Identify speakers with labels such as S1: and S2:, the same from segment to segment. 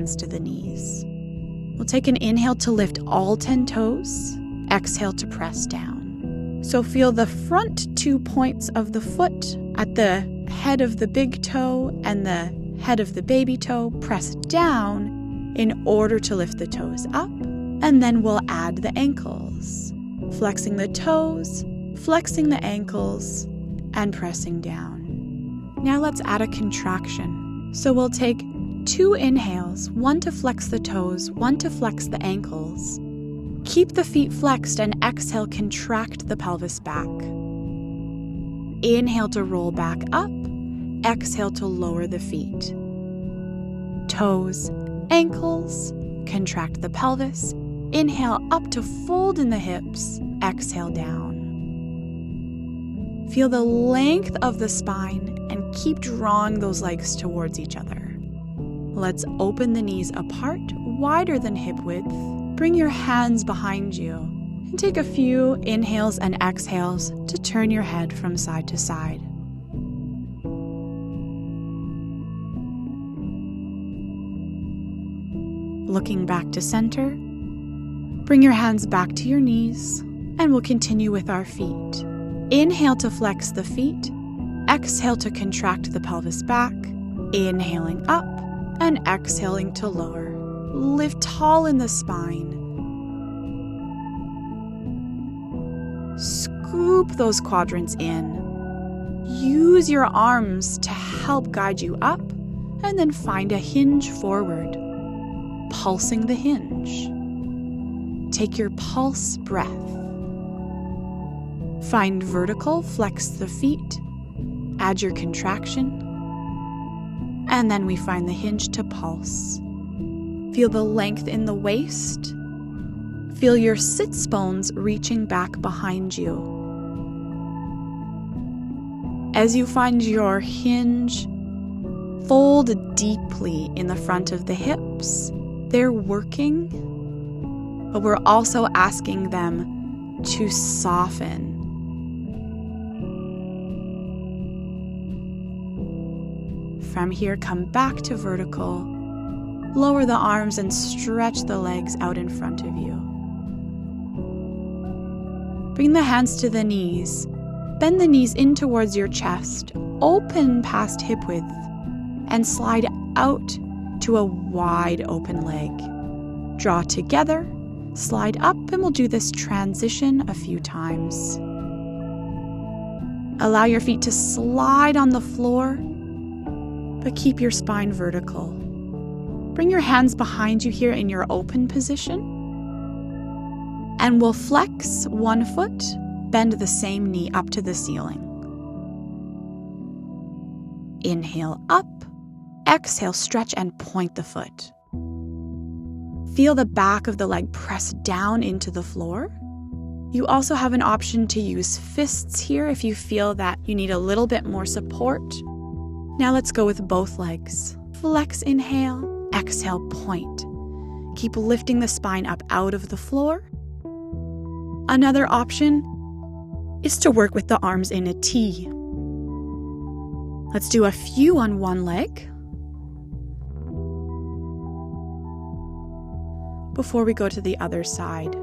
S1: hands to the knees. We'll take an inhale to lift all 10 toes. Exhale to press down. So feel the front 2 points of the foot at the head of the big toe and the head of the baby toe. Press down in order to lift the toes up. And then we'll add the ankles. Flexing the toes, flexing the ankles, and pressing down. Now let's add a contraction. So we'll take 2 inhales, 1 to flex the toes, 1 to flex the ankles. Keep the feet flexed and exhale, contract the pelvis back. Inhale to roll back up, exhale to lower the feet. Toes, ankles, contract the pelvis. Inhale up to fold in the hips, exhale down. Feel the length of the spine and keep drawing those legs towards each other. Let's open the knees apart, wider than hip width. Bring your hands behind you and take a few inhales and exhales to turn your head from side to side. Looking back to center, bring your hands back to your knees, and we'll continue with our feet. Inhale to flex the feet, exhale to contract the pelvis back, inhaling up and exhaling to lower. Lift tall in the spine. Scoop those quadrants in. Use your arms to help guide you up, and then find a hinge forward. Pulsing the hinge. Take your pulse breath. Find vertical, flex the feet, add your contraction, and then we find the hinge to pulse. Feel the length in the waist. Feel your sits bones reaching back behind you. As you find your hinge, fold deeply in the front of the hips. They're working, but we're also asking them to soften. From here, come back to vertical. Lower the arms and stretch the legs out in front of you. Bring the hands to the knees. Bend the knees in towards your chest. Open past hip width and slide out to a wide open leg. Draw together, slide up, and we'll do this transition a few times. Allow your feet to slide on the floor, but keep your spine vertical. Bring your hands behind you here in your open position. And we'll flex one foot, bend the same knee up to the ceiling. Inhale up, exhale, stretch and point the foot. Feel the back of the leg press down into the floor. You also have an option to use fists here if you feel that you need a little bit more support. Now let's go with both legs. Flex, inhale, exhale, point. Keep lifting the spine up out of the floor. Another option is to work with the arms in a T. Let's do a few on one leg before we go to the other side.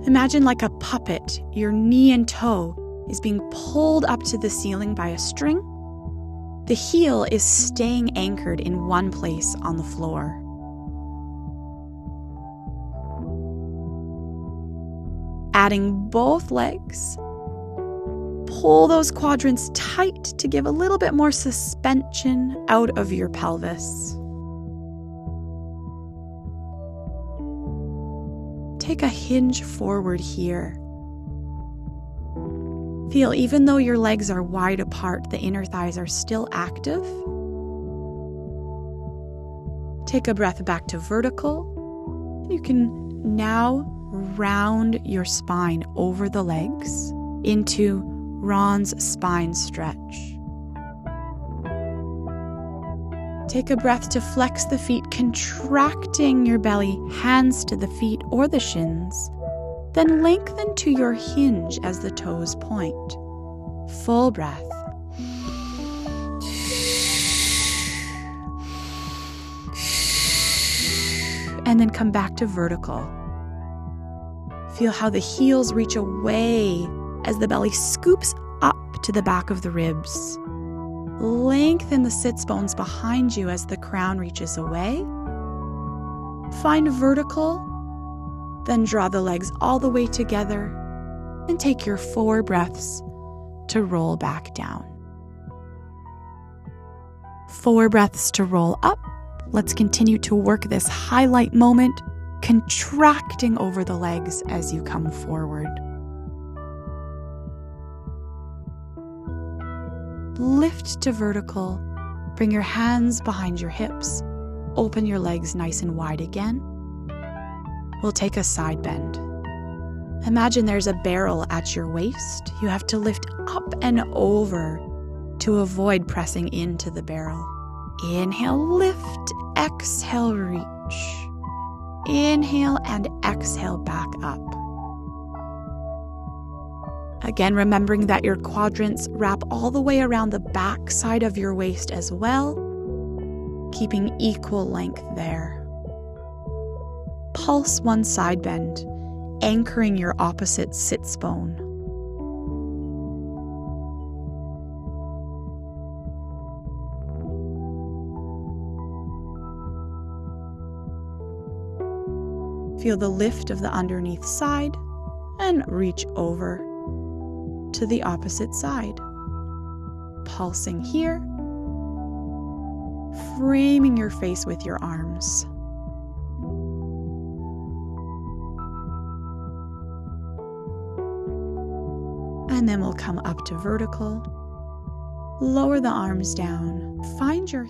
S1: Imagine like a puppet, your knee and toe is being pulled up to the ceiling by a string. The heel is staying anchored in one place on the floor. Adding both legs. Pull those quadrants tight to give a little bit more suspension out of your pelvis. Take a hinge forward here. Feel even though your legs are wide apart, the inner thighs are still active. Take a breath back to vertical. You can now round your spine over the legs into Ron's spine stretch. Take a breath to flex the feet, contracting your belly, hands to the feet or the shins. Then lengthen to your hinge as the toes point. Full breath. And then come back to vertical. Feel how the heels reach away as the belly scoops up to the back of the ribs. Lengthen the sits bones behind you as the crown reaches away. Find vertical, then draw the legs all the way together and take your 4 breaths to roll back down. 4 breaths to roll up. Let's continue to work this highlight moment, contracting over the legs as you come forward. Lift to vertical. Bring your hands behind your hips. Open your legs nice and wide again. We'll take a side bend. Imagine there's a barrel at your waist. You have to lift up and over to avoid pressing into the barrel. Inhale, lift, exhale, reach. Inhale and exhale back up. Again, remembering that your quadrants wrap all the way around the back side of your waist as well, keeping equal length there. Pulse one side bend, anchoring your opposite sits bone. Feel the lift of the underneath side and reach over to the opposite side. Pulsing here, framing your face with your arms. And then we'll come up to vertical. Lower the arms down. Find your